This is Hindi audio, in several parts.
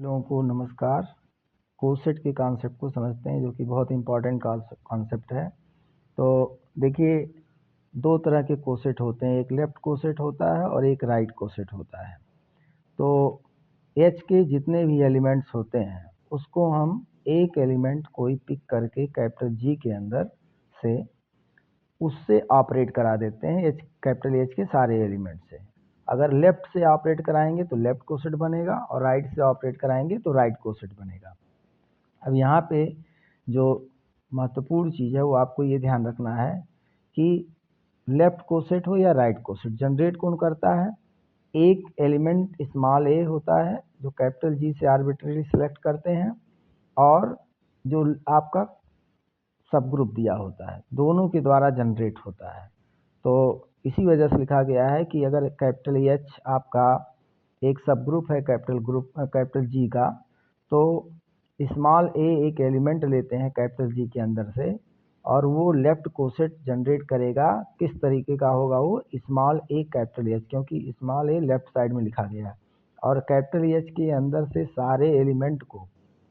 लोगों को नमस्कार। कोसेट के कॉन्सेप्ट को समझते हैं, जो कि बहुत इंपॉर्टेंट कॉन्सेप्ट है। तो देखिए, दो तरह के कोसेट होते हैं, एक लेफ्ट कोसेट होता है और एक राइट कोसेट होता है। तो एच के जितने भी एलिमेंट्स होते हैं उसको हम एक एलिमेंट कोई पिक करके कैपिटल जी के अंदर से उससे ऑपरेट करा देते हैं, कैपिटल एच के सारे एलिमेंट से। अगर लेफ्ट से ऑपरेट कराएंगे तो लेफ्ट कोसेट बनेगा और राइट से ऑपरेट कराएंगे तो राइट कोसेट बनेगा। अब यहाँ पे जो महत्वपूर्ण चीज़ है वो आपको ये ध्यान रखना है कि लेफ्ट कोसेट हो या राइट कोसेट, जनरेट कौन करता है? एक एलिमेंट स्मॉल ए होता है जो कैपिटल जी से आर्बिट्रेरी सेलेक्ट करते हैं, और जो आपका सब ग्रुप दिया होता है, दोनों के द्वारा जनरेट होता है। तो इसी वजह से लिखा गया है कि अगर कैपिटल एच आपका एक सब ग्रुप है कैपिटल जी का, तो स्मॉल ए एक एलिमेंट लेते हैं कैपिटल जी के अंदर से, और वो लेफ्ट कोसेट जनरेट करेगा। किस तरीके का होगा वो? स्मॉल ए कैपिटल एच, क्योंकि स्मॉल ए लेफ्ट साइड में लिखा गया है, और कैपिटल एच के अंदर से सारे एलिमेंट को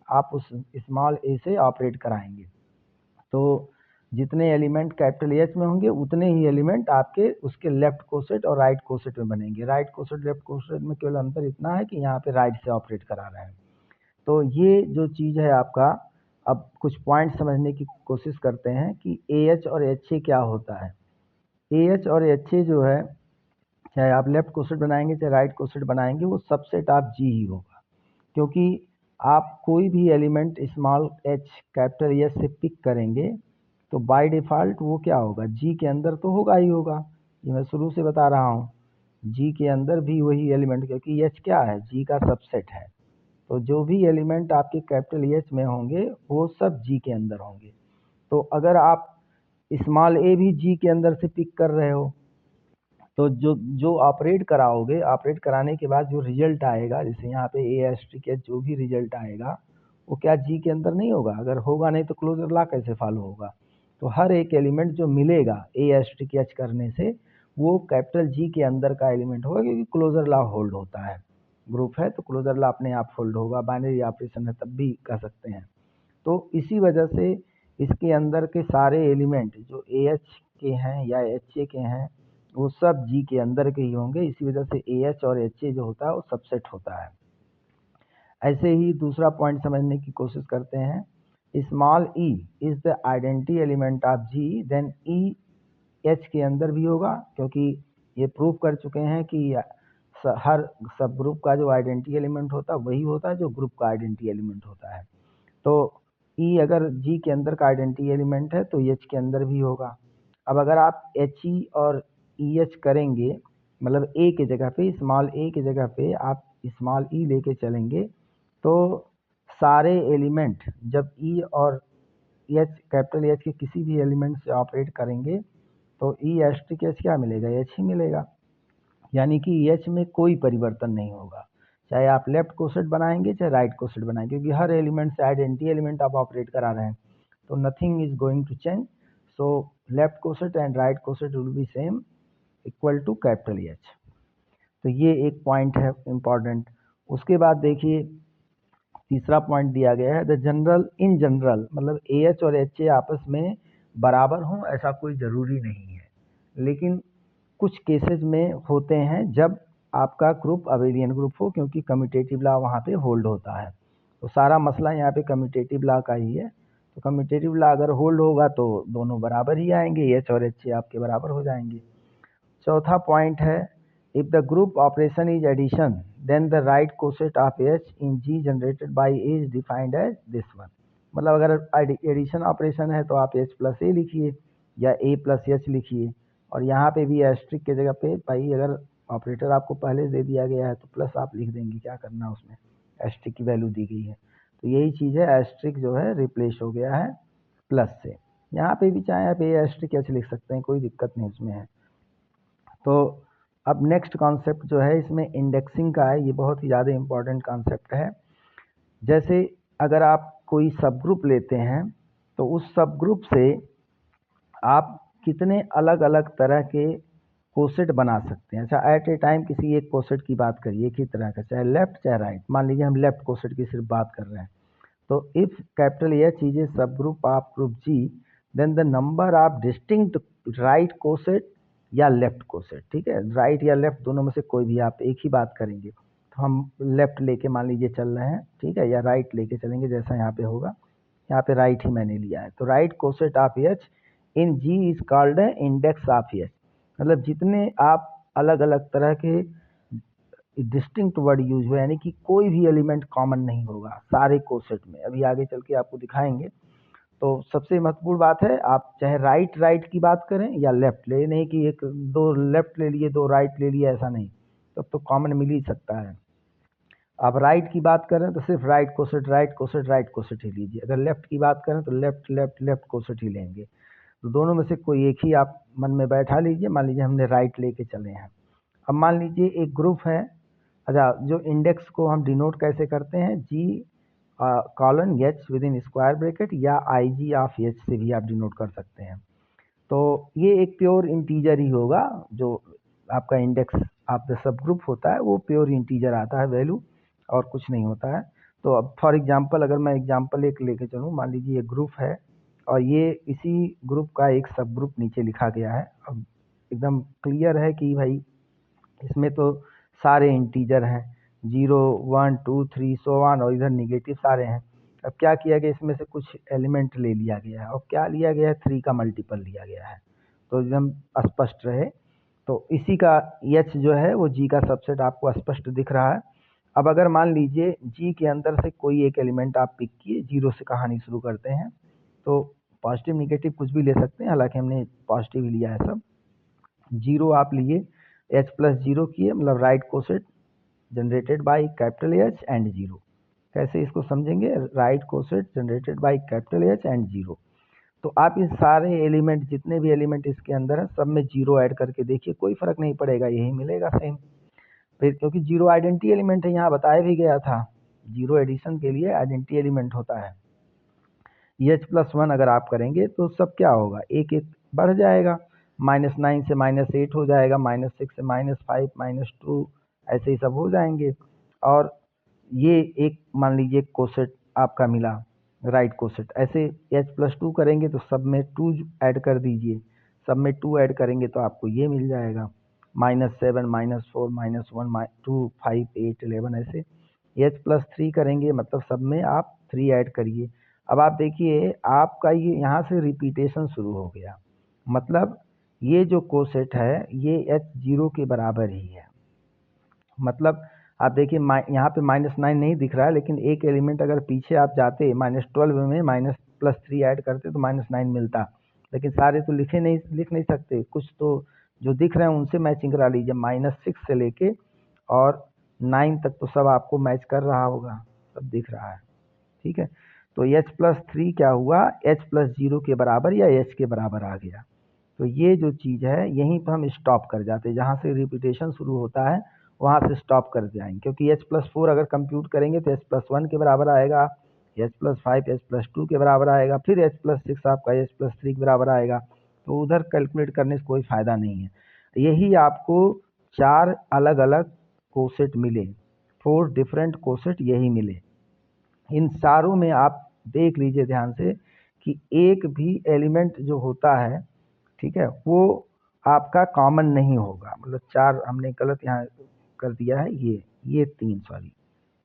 आप उस स्मॉल ए से ऑपरेट कराएंगे। तो जितने एलिमेंट कैपिटल एच में होंगे उतने ही एलिमेंट आपके उसके लेफ्ट कोसेट और राइट कोसेट में बनेंगे। राइट कोसेट लेफ्ट कोसेट में केवल अंतर इतना है कि यहाँ पे राइट से ऑपरेट करा रहे हैं। तो ये जो चीज़ है आपका, अब कुछ पॉइंट समझने की कोशिश करते हैं कि ए एच और एच ए क्या होता है। ए एच और एच ए जो है, चाहे आप लेफ्ट कोसेट बनाएंगे चाहे राइट कोसेट बनाएंगे, वो सबसेट ऑफ जी ही होगा, क्योंकि आप कोई भी element small H capital H से पिक करेंगे तो बाय डिफ़ॉल्ट वो क्या होगा? जी के अंदर तो होगा ही होगा। ये मैं शुरू से बता रहा हूँ, जी के अंदर भी वही एलिमेंट, क्योंकि एच क्या है? जी का सबसेट है। तो जो भी एलिमेंट आपके कैपिटल एच में होंगे वो सब जी के अंदर होंगे। तो अगर आप स्मॉल ए भी जी के अंदर से पिक कर रहे हो, तो जो जो ऑपरेट कराओगे, ऑपरेट कराने के बाद जो रिजल्ट आएगा, जैसे यहाँ पे ए एस्ट्रिक एच, जो भी रिजल्ट आएगा वो क्या जी के अंदर नहीं होगा? अगर होगा नहीं तो क्लोजर लॉ कैसे फॉलो होगा? तो हर एक एलिमेंट जो मिलेगा ए एस्ट्रिक एच करने से वो कैपिटल जी के अंदर का एलिमेंट होगा, क्योंकि क्लोजर लॉ होल्ड होता है। ग्रुप है तो क्लोजर लॉ अपने आप होल्ड होगा, बाइनरी ऑपरेशन है तब भी कह सकते हैं। तो इसी वजह से इसके अंदर के सारे एलिमेंट जो ए एच के हैं या एच ए के हैं वो सब जी के अंदर के ही होंगे। इसी वजह से ए एच और एच ए जो होता है वो सबसेट होता है। ऐसे ही दूसरा पॉइंट समझने की कोशिश करते हैं। Small e is the identity element of G, then e H के अंदर भी होगा, क्योंकि ये प्रूव कर चुके हैं कि हर सब ग्रुप का जो आइडेंटिटी एलिमेंट होता है वही होता है जो ग्रुप का आइडेंटिटी एलिमेंट होता है। तो ई अगर जी के अंदर का आइडेंटिटी एलिमेंट है तो एच के अंदर भी होगा। अब अगर आप एच ई और ई एच करेंगे, मतलब ए के जगह पे, स्मॉल ए के जगह पे आप स्मॉल ई लेके चलेंगे, तो सारे एलिमेंट जब ई और एच, कैपिटल एच के किसी भी एलिमेंट से ऑपरेट करेंगे तो ई एस्ट्रिक एच क्या मिलेगा? एच ही मिलेगा। यानी कि एच में कोई परिवर्तन नहीं होगा, चाहे आप लेफ्ट कोसेट बनाएंगे चाहे राइट कोसेट बनाएंगे, क्योंकि हर एलिमेंट से आइडेंटिटी एलिमेंट आप ऑपरेट करा रहे हैं। तो nothing is going to change. So left coset and right coset will be same, equal to capital H. तो ये एक पॉइंट है इम्पॉर्टेंट। उसके बाद देखिए, तीसरा पॉइंट दिया गया है, द जनरल, इन जनरल, मतलब ए एच और एच ए आपस में बराबर हों ऐसा कोई ज़रूरी नहीं है, लेकिन कुछ केसेस में होते हैं जब आपका ग्रुप अबेलियन ग्रुप हो, क्योंकि कम्यूटेटिव लॉ वहाँ पे होल्ड होता है। तो सारा मसला यहाँ पे कम्यूटेटिव लॉ का ही है। तो कम्यूटेटिव लॉ अगर होल्ड होगा तो दोनों बराबर ही आएंगे, एच और एच ए आपके बराबर हो जाएंगे। चौथा पॉइंट है, if the group operation is addition then the right coset of H in G generated by a is defined as this one. मतलब अगर एडिशन ऑपरेशन है तो आप एच प्लस ए लिखिए या ए प्लस एच लिखिए, और यहाँ पे भी एस्ट्रिक के जगह पे भाई अगर ऑपरेटर आपको पहले से दे दिया गया है तो प्लस आप लिख देंगे, क्या करना उसमें, एस्ट्रिक की वैल्यू दी गई है। तो यही चीज़ है, एस्ट्रिक जो है रिप्लेस हो गया है प्लस से। यहाँ पे भी चाहे आप ए एस्ट्रिक एच लिख सकते हैं, कोई दिक्कत नहीं उसमें है। तो अब नेक्स्ट कॉन्सेप्ट जो है इसमें इंडेक्सिंग का है, ये बहुत ही ज़्यादा इम्पॉर्टेंट कॉन्सेप्ट है। जैसे अगर आप कोई सब ग्रुप लेते हैं तो उस सब ग्रुप से आप कितने अलग अलग तरह के कोसेट बना सकते हैं। अच्छा, एट ए टाइम किसी एक कोसेट की बात करिए, एक ही तरह का, चाहे लेफ्ट चाहे राइट। मान लीजिए हम लेफ्ट कोसेट की सिर्फ बात कर रहे हैं, तो if capital H is a sub group of group G, then the number of distinct right coset या लेफ्ट कोसेट, ठीक है, राइट या लेफ्ट दोनों में से कोई भी आप एक ही बात करेंगे। तो हम लेफ्ट लेके मान लीजिए चल रहे हैं, ठीक है, या राइट लेके चलेंगे, जैसा यहाँ पे होगा। यहाँ पे राइट ही मैंने लिया है, तो right coset of H in G is called index of H. मतलब जितने आप अलग अलग तरह के डिस्टिंक्ट वर्ड यूज हुए, यानी कि कोई भी एलिमेंट कॉमन नहीं होगा सारे कोसेट में, अभी आगे चल के आपको दिखाएंगे। तो सबसे महत्वपूर्ण बात है, आप चाहे राइट राइट की बात करें या लेफ्ट ले, नहीं कि एक दो लेफ्ट ले लिए दो राइट ले लिए, ऐसा नहीं, तब तो कॉमन मिल ही सकता है। आप राइट की बात करें तो सिर्फ right coset right coset right coset ही लीजिए, अगर लेफ्ट की बात करें तो लेफ्ट लेफ्ट लेफ्ट कोसेट ही लेंगे। तो दोनों में से कोई एक ही आप मन में बैठा लीजिए। मान लीजिए हमने राइट लेके चले हैं। अब मान लीजिए एक ग्रुप है, अच्छा, जो इंडेक्स को हम डिनोट कैसे करते हैं, G colon H within square bracket या आई जी ऑफ एच से भी आप डिनोट कर सकते हैं। तो ये एक प्योर इंटीजर ही होगा, जो आपका index of the sub group होता है वो प्योर इंटीजर आता है वैल्यू, और कुछ नहीं होता है। तो अब फॉर एग्जांपल अगर मैं एग्जांपल एक लेके चलूँ, मान लीजिए ये ग्रुप है और ये इसी ग्रुप का एक सब ग्रुप नीचे लिखा गया है। अब एकदम क्लियर है कि भाई इसमें तो सारे इंटीजर हैं, 0 1 2 3 सो ऑन, और इधर निगेटिव सारे हैं। अब क्या किया गया, इसमें से कुछ एलिमेंट ले लिया गया है, और क्या लिया गया है, 3 का मल्टीपल लिया गया है, तो एकदम स्पष्ट रहे। तो इसी का एच जो है वो जी का सबसेट आपको स्पष्ट दिख रहा है। अब अगर मान लीजिए जी के अंदर से कोई एक एलिमेंट आप पिक किए, 0 से कहानी शुरू करते हैं, तो पॉजिटिव निगेटिव कुछ भी ले सकते हैं, हालांकि हमने पॉजिटिव ही लिया है सब। 0 आप लिए, एच प्लस 0 किए, मतलब right coset generated by capital H and 0। कैसे इसको समझेंगे, right coset generated by capital H and 0। तो आप इस सारे एलिमेंट, जितने भी एलिमेंट इसके अंदर है, सब में 0 ऐड करके देखिए, कोई फर्क नहीं पड़ेगा, यही मिलेगा सेम। फिर क्योंकि 0 आइडेंटिटी एलिमेंट है, यहाँ बताया भी गया था, 0 एडिशन के लिए आइडेंटिटी एलिमेंट होता है। एच प्लस 1 अगर आप करेंगे तो सब क्या होगा, एक एक बढ़ जाएगा, -9 से -8 हो जाएगा, -6 से -5 -2, ऐसे ही सब हो जाएंगे। और ये एक मान लीजिए कोसेट आपका मिला, राइट कोसेट, ऐसे एच प्लस 2 करेंगे तो सब में 2 ऐड कर दीजिए, सब में 2 ऐड करेंगे तो आपको ये मिल जाएगा, -7 -4 -1 2 5 8 11, ऐसे। एच प्लस 3 करेंगे मतलब सब में आप 3 ऐड करिए। अब आप देखिए आपका ये यहाँ से रिपीटेशन शुरू हो गया, मतलब ये जो कोसेट है ये एच 0 के बराबर ही है। मतलब आप देखिए यहाँ पे -9 नहीं दिख रहा है, लेकिन एक एलिमेंट अगर पीछे आप जाते -12 में -+3 ऐड करते तो -9 मिलता, लेकिन सारे तो लिख नहीं सकते, कुछ तो जो दिख रहे हैं उनसे मैचिंग करा लीजिए। -6 से लेके और 9 तक तो सब आपको मैच कर रहा होगा, सब दिख रहा है, ठीक है। तो एच प्लस 3 क्या हुआ, एच प्लस 0 के बराबर या एच के बराबर आ गया। तो ये जो चीज़ है यहीं पर हम स्टॉप कर जाते हैं, जहाँ से रिपीटेशन शुरू होता है वहाँ से स्टॉप कर जाएंगे, क्योंकि एच प्लस 4 अगर कंप्यूट करेंगे तो एच प्लस 1 के बराबर आएगा, एच प्लस 5 एच प्लस 2 के बराबर आएगा, फिर एच प्लस 6 आपका एच प्लस 3 के बराबर आएगा। तो उधर कैलकुलेट करने से कोई फ़ायदा नहीं है। यही आपको 4 अलग अलग कोसेट मिले, 4 डिफरेंट कोसेट यही मिले। इन चारों में आप देख लीजिए ध्यान से कि एक भी एलिमेंट जो होता है, ठीक है, वो आपका कॉमन नहीं होगा। मतलब 4 हमने गलत यहाँ कर दिया है, ये 3 सॉरी,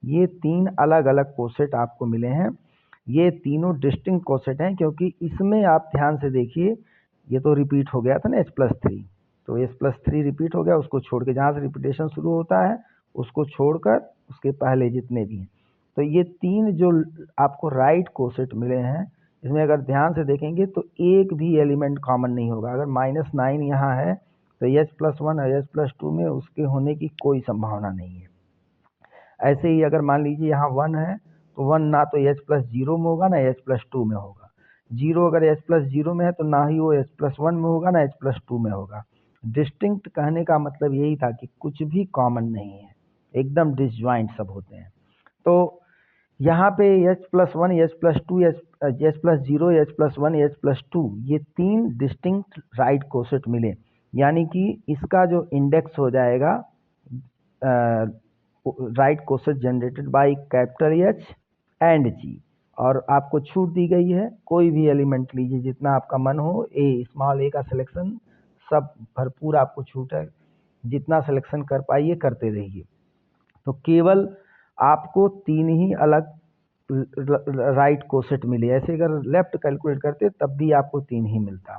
ये 3 अलग अलग कोसेट आपको मिले हैं। ये तीनों डिस्टिंक्ट कोसेट हैं, क्योंकि इसमें आप ध्यान से देखिए, ये तो रिपीट हो गया था ना H+3, तो H+3 रिपीट हो गया, उसको छोड़ के जहाँ से रिपीटेशन शुरू होता है उसको छोड़कर उसके पहले जितने भी हैं, तो ये 3 जो आपको राइट कोसेट मिले हैं, इसमें अगर ध्यान से देखेंगे तो एक भी एलिमेंट कॉमन नहीं होगा। अगर -9 यहाँ है तो H+1 और H+2 में उसके होने की कोई संभावना नहीं है। ऐसे ही अगर मान लीजिए यहाँ 1 है तो 1 ना तो H+0 में होगा ना H+2 में होगा, 0 अगर H+0 में है तो ना ही वो H+1 में होगा ना H+2 में होगा। डिस्टिंक्ट कहने का मतलब यही था कि कुछ भी कॉमन नहीं है, एकदम डिसजॉइंट सब होते हैं। तो यहाँ पे H+1 H+2 H+0 H+1 H+2 ये 3 डिस्टिंक्ट राइट कोसेट मिले, यानी कि इसका जो इंडेक्स हो जाएगा right coset generated by capital H and G. और आपको छूट दी गई है, कोई भी एलिमेंट लीजिए जितना आपका मन हो, स्मॉल ए का सिलेक्शन सब भरपूर आपको छूट है, जितना सिलेक्शन कर पाइए करते रहिए। तो केवल आपको 3 ही अलग राइट कोसेट मिले। ऐसे अगर लेफ्ट कैलकुलेट करते तब भी आपको 3 ही मिलता,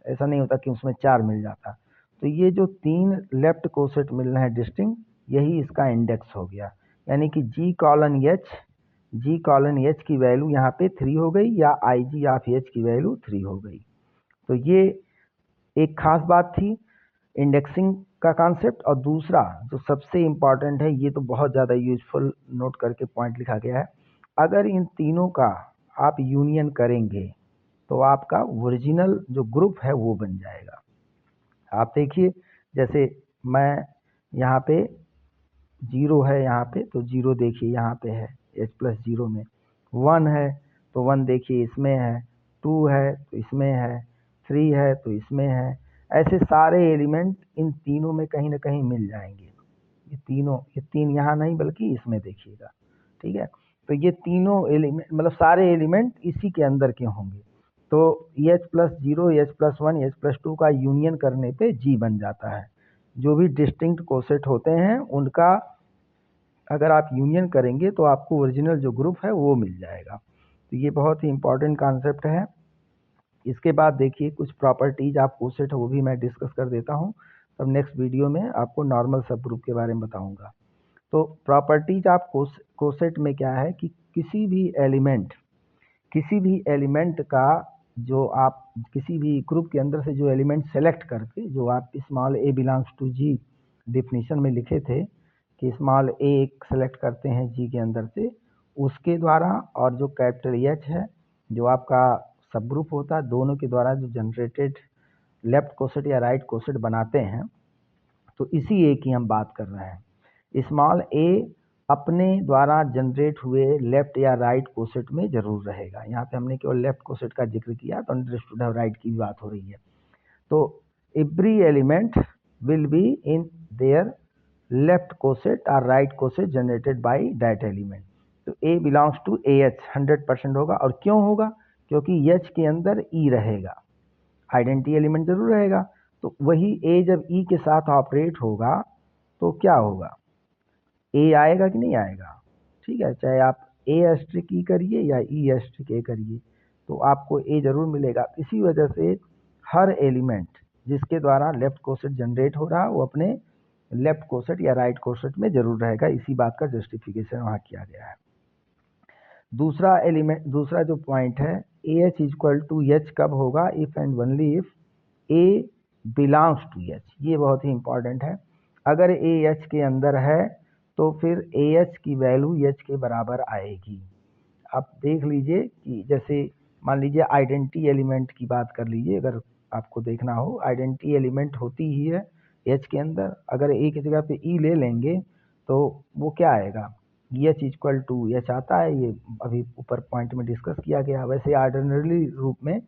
ऐसा नहीं होता कि उसमें 4 मिल जाता। तो ये जो 3 लेफ्ट कोसेट मिल रहे हैं डिस्टिंक्ट, यही इसका इंडेक्स हो गया। यानी कि जी कॉलन एच की वैल्यू यहाँ पे 3 हो गई, या आई जी ऑफ एच की वैल्यू 3 हो गई। तो ये एक खास बात थी इंडेक्सिंग का कॉन्सेप्ट। और दूसरा जो सबसे इम्पॉर्टेंट है, ये तो बहुत ज़्यादा यूजफुल नोट करके पॉइंट लिखा गया है, अगर इन तीनों का आप यूनियन करेंगे तो आपका ओरिजिनल जो ग्रुप है वो बन जाएगा। आप देखिए, जैसे मैं यहाँ पे 0 है, यहाँ पे तो 0 देखिए यहाँ पे है H+0 में, 1 है तो 1 देखिए इसमें है, 2 है तो इसमें है, 3 है तो इसमें है। ऐसे सारे एलिमेंट इन तीनों में कहीं ना कहीं मिल जाएंगे। ये 3 यहाँ नहीं बल्कि इसमें देखिएगा, ठीक है। तो ये तीनों एलिमेंट मतलब सारे एलिमेंट इसी के अंदर के होंगे। तो H+0, H+1, H+2 का यूनियन करने पे G बन जाता है। जो भी डिस्टिंक्ट कोसेट होते हैं उनका अगर आप यूनियन करेंगे तो आपको ओरिजिनल जो ग्रुप है वो मिल जाएगा। तो ये बहुत ही इंपॉर्टेंट कॉन्सेप्ट है। इसके बाद देखिए कुछ प्रॉपर्टीज आप कोसेट है वो भी मैं डिस्कस कर देता हूँ, तब नेक्स्ट वीडियो में आपको नॉर्मल सब ग्रुप के बारे में बताऊंगा। तो प्रॉपर्टीज आप कोसेट में क्या है कि किसी भी एलिमेंट का जो आप किसी भी ग्रुप के अंदर से जो एलिमेंट सेलेक्ट करके, जो आप small a belongs to G definition में लिखे थे कि स्मॉल ए सेलेक्ट करते हैं जी के अंदर से, उसके द्वारा और जो कैपिटल एच है जो आपका सब ग्रुप होता है, दोनों के द्वारा जो जनरेटेड लेफ्ट कोसेट या राइट कोसेट बनाते हैं, तो इसी ए की हम बात कर रहे हैं। स्मॉल ए अपने द्वारा जनरेट हुए लेफ्ट या राइट कोसेट में जरूर रहेगा। यहाँ पे हमने केवल लेफ्ट कोसेट का जिक्र किया तो अंडरस्टूड है, राइट की बात हो रही है। तो every element will be in their left coset और right coset generated by that element. तो a belongs to a H 100% होगा। और क्यों होगा? क्योंकि एच के अंदर ई रहेगा, आइडेंटिटी एलिमेंट जरूर रहेगा। तो वही ए जब ई के साथ ऑपरेट होगा तो क्या होगा, ए आएगा कि नहीं आएगा? ठीक है, चाहे आप ए एस्ट्रिक ई करिए या ई एस्ट्रिक ए करिए तो आपको ए जरूर मिलेगा। इसी वजह से हर एलिमेंट जिसके द्वारा लेफ्ट कोसेट जनरेट हो रहा वो अपने लेफ्ट कोसेट या राइट कोसेट में जरूर रहेगा। इसी बात का जस्टिफिकेशन वहाँ किया गया है। दूसरा जो पॉइंट है, a H equal to H कब होगा? If and only if a belongs to H. ये बहुत ही इंपॉर्टेंट है। अगर ए एच के अंदर है तो फिर ए एच की वैल्यू एच के बराबर आएगी। आप देख लीजिए कि जैसे मान लीजिए आइडेंटिटी एलिमेंट की बात कर लीजिए, अगर आपको देखना हो, आइडेंटिटी एलिमेंट होती ही है एच के अंदर। अगर ए की जगह पे ई ले लेंगे तो वो क्या आएगा, एच इक्वल टू एच आता है। ये अभी ऊपर पॉइंट में डिस्कस किया गया। वैसे ऑर्डिनरी रूप में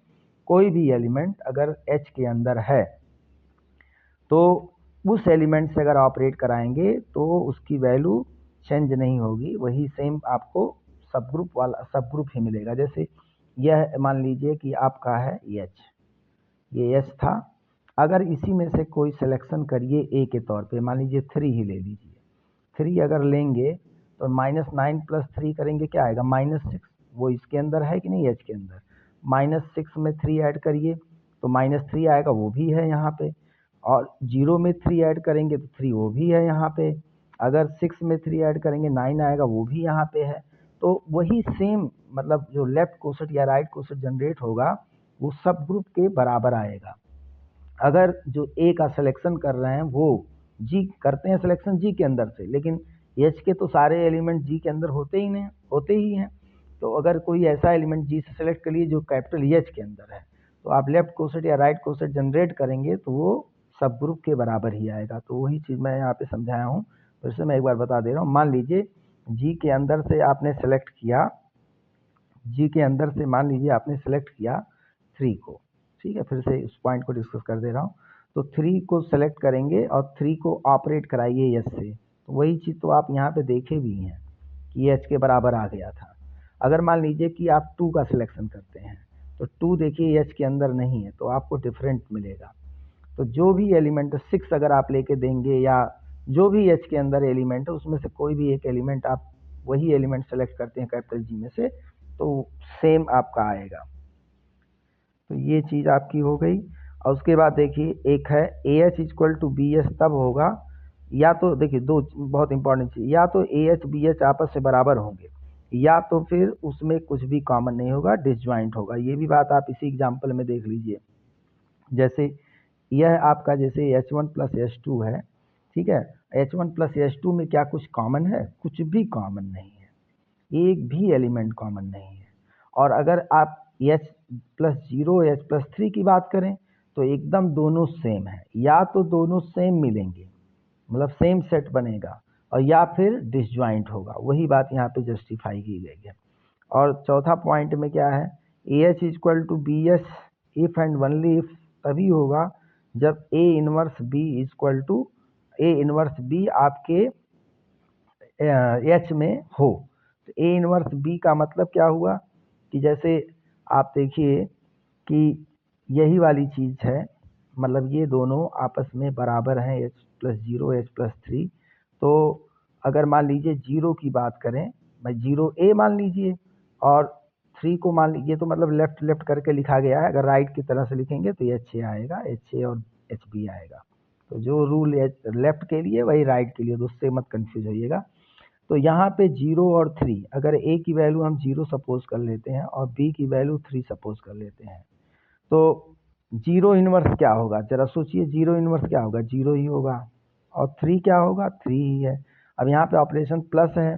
कोई भी एलिमेंट अगर एच के अंदर है तो उस एलिमेंट से अगर ऑपरेट कराएंगे तो उसकी वैल्यू चेंज नहीं होगी, वही सेम आपको सब ग्रुप ही मिलेगा। जैसे यह मान लीजिए कि आपका है एच, ये एच था। अगर इसी में से कोई सिलेक्शन करिए ए के तौर पे, मान लीजिए 3 ही ले लीजिए। 3 अगर लेंगे तो -9 + 3 करेंगे क्या आएगा? -6। वो इसके अंदर है कि नहीं एच के अंदर? -6 में 3 ऐड करिए तो -3 आएगा, वो भी है यहाँ पे। और 0 में 3 ऐड करेंगे तो 3 वो भी है यहाँ पे। अगर 6 में 3 ऐड करेंगे 9 आएगा, वो भी यहाँ पे है। तो वही सेम मतलब जो लेफ्ट कोसेट या राइट कोसेट जनरेट होगा वो सब ग्रुप के बराबर आएगा। अगर जो ए का सिलेक्शन कर रहे हैं वो जी करते हैं सिलेक्शन जी के अंदर से, लेकिन एच के तो सारे एलिमेंट जी के अंदर होते ही हैं। तो अगर कोई ऐसा एलिमेंट जी से सेलेक्ट कर लिए जो कैपिटल एच के अंदर है, तो आप लेफ्ट कोसेट या राइट कोसेट जनरेट करेंगे तो वो सब ग्रुप के बराबर ही आएगा। तो वही चीज़ मैं यहाँ पे समझाया हूँ, फिर से मैं एक बार बता दे रहा हूँ। मान लीजिए जी के अंदर से आपने सेलेक्ट किया, जी के अंदर से मान लीजिए आपने सेलेक्ट किया 3 को, ठीक है, फिर से उस पॉइंट को डिस्कस कर दे रहा हूँ। तो 3 को सेलेक्ट करेंगे और 3 को ऑपरेट कराइए एच से, तो वही चीज़ तो आप यहाँ पे देखे भी हैं कि एच के बराबर आ गया था। अगर मान लीजिए कि आप 2 का सिलेक्शन करते हैं तो 2 देखिए एच के अंदर नहीं है, तो आपको डिफरेंट मिलेगा। तो जो भी एलिमेंट 6 अगर आप लेके देंगे या जो भी एच के अंदर एलिमेंट है उसमें से कोई भी एक एलिमेंट आप वही एलिमेंट सेलेक्ट करते हैं कैपिटल जी में से, तो सेम आपका आएगा। तो ये चीज़ आपकी हो गई। और उसके बाद देखिए एक है a H equal to b H तब होगा, या तो देखिए दो बहुत इंपॉर्टेंट चीज़, या तो ए एच बी एच आपस में बराबर होंगे, या तो फिर उसमें कुछ भी कॉमन नहीं होगा, डिसजॉइंट होगा। ये भी बात आप इसी एग्जाम्पल में देख लीजिए। जैसे यह आपका जैसे H one plus H two है, ठीक है, H one plus H two में क्या कुछ कॉमन है? कुछ भी कॉमन नहीं है, एक भी एलिमेंट कॉमन नहीं है। और अगर आप H plus zero H plus three की बात करें तो एकदम दोनों सेम है, या तो दोनों सेम मिलेंगे मतलब सेम सेट बनेगा, और या फिर डिसजॉइंट होगा। वही बात यहाँ पे जस्टिफाई की गई है। और चौथा पॉइंट में क्या है, a H equal to b H if and only if तभी होगा जब a inverse b equal to a inverse b आपके एच में हो। तो ए इनवर्स बी का मतलब क्या हुआ कि जैसे आप देखिए कि यही वाली चीज़ है, मतलब ये दोनों आपस में बराबर हैं, H plus zero H plus three. तो अगर मान लीजिए जीरो की बात करें, भाई जीरो ए मान लीजिए और थ्री को मान लीजिए, तो मतलब लेफ्ट लेफ्ट करके लिखा गया है। अगर राइट की तरह से लिखेंगे तो एच ए आएगा, एच ए और एच बी आएगा। तो जो रूल लेफ्ट के लिए वही राइट के लिए, तो उससे मत कंफ्यूज होइएगा। तो यहाँ पे जीरो और थ्री, अगर ए की वैल्यू हम जीरो सपोज कर लेते हैं और बी की वैल्यू थ्री सपोज कर लेते हैं, तो जीरो इनवर्स क्या होगा? जरा सोचिए, जीरो इनवर्स क्या होगा? जीरो ही होगा। और थ्री क्या होगा? थ्री ही है। अब यहाँ पे ऑपरेशन प्लस है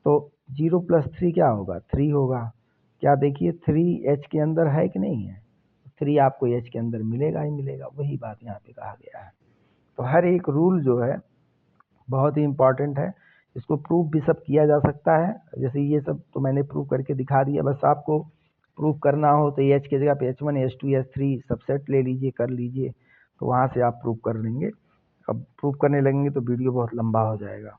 तो जीरो प्लस थ्री क्या होगा? थ्री होगा। क्या देखिए थ्री एच के अंदर है कि नहीं है? थ्री आपको एच के अंदर मिलेगा ही मिलेगा। वही बात यहाँ पे कहा गया है। तो हर एक रूल जो है बहुत ही इंपॉर्टेंट है। इसको प्रूफ भी सब किया जा सकता है, जैसे ये सब तो मैंने प्रूफ करके दिखा दिया। बस आपको प्रूफ करना हो तो एच की जगह पे H one H two H three subset ले लीजिए, कर लीजिए, तो वहाँ से आप प्रूफ कर लेंगे। अब प्रूफ करने लगेंगे तो वीडियो बहुत लंबा हो जाएगा।